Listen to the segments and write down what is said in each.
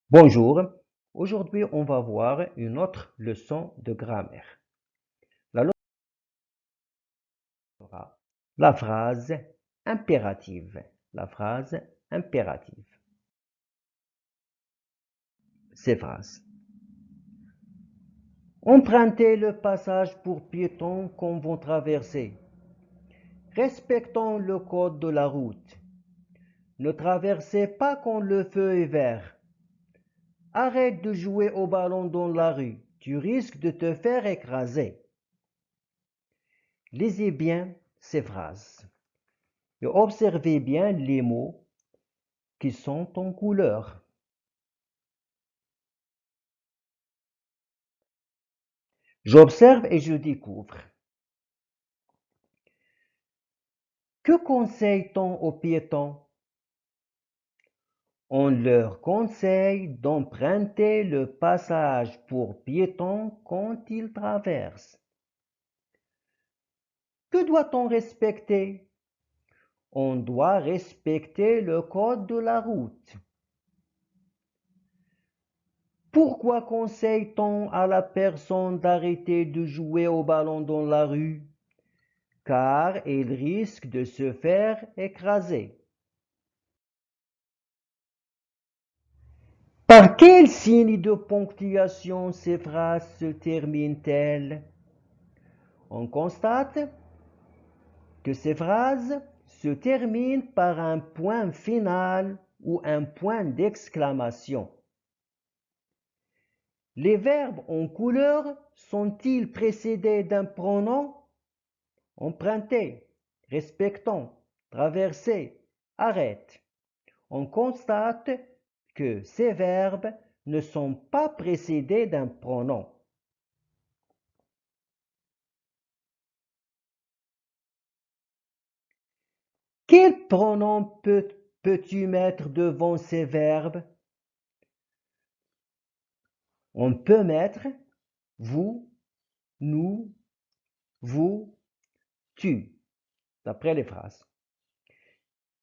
Bonjour, aujourd'hui on va voir une autre leçon de grammaire. La leçon sera la phrase impérative. La phrase impérative. Ces phrases. Empruntez le passage pour piétons qu'on va traverser. Respectons le code de la route. Ne traversez pas quand le feu est vert. Arrête de jouer au ballon dans la rue. Tu risques de te faire écraser. Lisez bien ces phrases. Et observez bien les mots qui sont en couleur. J'observe et je découvre. Que conseille-t-on aux piétons? On leur conseille d'emprunter le passage pour piétons quand ils traversent. Que doit-on respecter? On doit respecter le code de la route. Pourquoi conseille-t-on à la personne d'arrêter de jouer au ballon dans la rue? Car il risque de se faire écraser. Par quel signe de ponctuation ces phrases se terminent-elles? On constate que ces phrases se terminent par un point final ou un point d'exclamation. Les verbes en couleur sont-ils précédés d'un pronom? Emprunter, respectons, traverser, arrête. On constate que ces verbes ne sont pas précédés d'un pronom. Quel pronom peux-tu mettre devant ces verbes? On peut mettre vous, nous, vous, tu, d'après les phrases.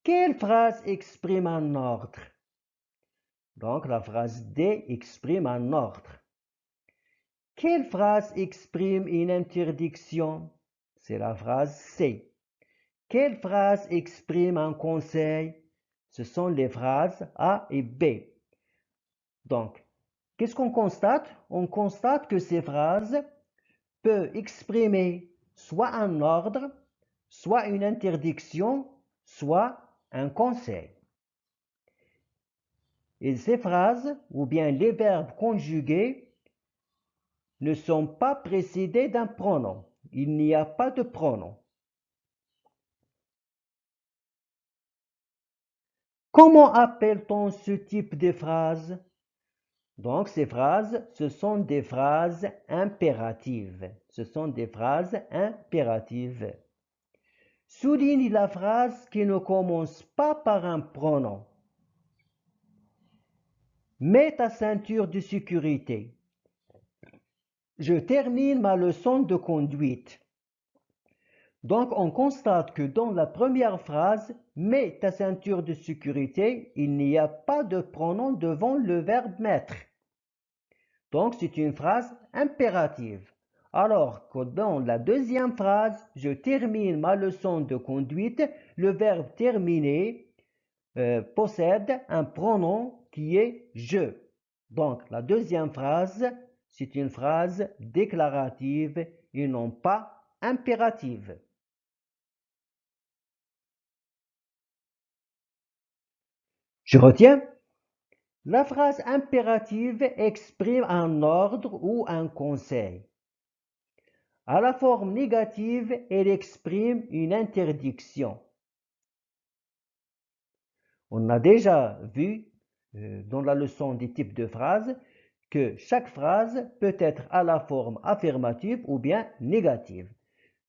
Quelle phrase exprime un ordre? Donc la phrase D exprime un ordre. Quelle phrase exprime une interdiction? C'est la phrase C. Quelle phrase exprime un conseil? Ce sont les phrases A et B. Donc, qu'est-ce qu'on constate? On constate que ces phrases peuvent exprimer soit un ordre, soit une interdiction, soit un conseil. Et ces phrases, ou bien les verbes conjugués, ne sont pas précédés d'un pronom. Il n'y a pas de pronom. Comment appelle-t-on ce type de phrase? Donc, ces phrases, ce sont des phrases impératives. Ce sont des phrases impératives. Souligne la phrase qui ne commence pas par un pronom. Mets ta ceinture de sécurité. Je termine ma leçon de conduite. Donc, on constate que dans la première phrase, mets ta ceinture de sécurité, il n'y a pas de pronom devant le verbe mettre. Donc, c'est une phrase impérative. Alors que dans la deuxième phrase, je termine ma leçon de conduite, le verbe terminer possède un pronom qui est je. Donc, la deuxième phrase, c'est une phrase déclarative et non pas impérative. Je retiens. La phrase impérative exprime un ordre ou un conseil. À la forme négative, elle exprime une interdiction. On a déjà vu dans la leçon des types de phrases que chaque phrase peut être à la forme affirmative ou bien négative.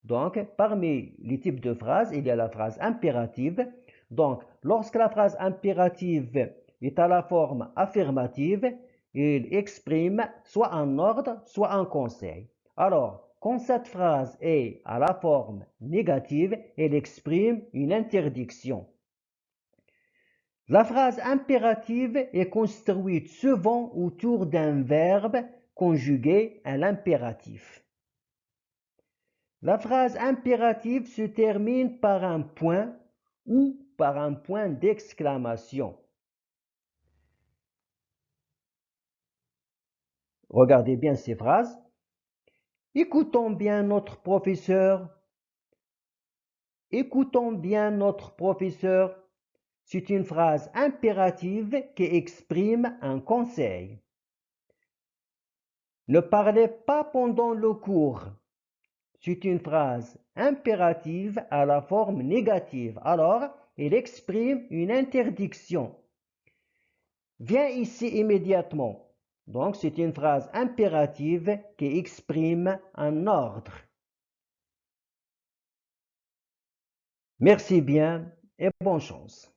Donc, parmi les types de phrases, il y a la phrase impérative. Donc, lorsque la phrase impérative est à la forme affirmative, il exprime soit un ordre, soit un conseil. Alors, quand cette phrase est à la forme négative, elle exprime une interdiction. La phrase impérative est construite souvent autour d'un verbe conjugué à l'impératif. La phrase impérative se termine par un point ou par un point d'exclamation. Regardez bien ces phrases. Écoutons bien notre professeur. Écoutons bien notre professeur. C'est une phrase impérative qui exprime un conseil. Ne parlez pas pendant le cours. C'est une phrase impérative à la forme négative. Alors, elle exprime une interdiction. Viens ici immédiatement. Donc, c'est une phrase impérative qui exprime un ordre. Merci bien et bonne chance.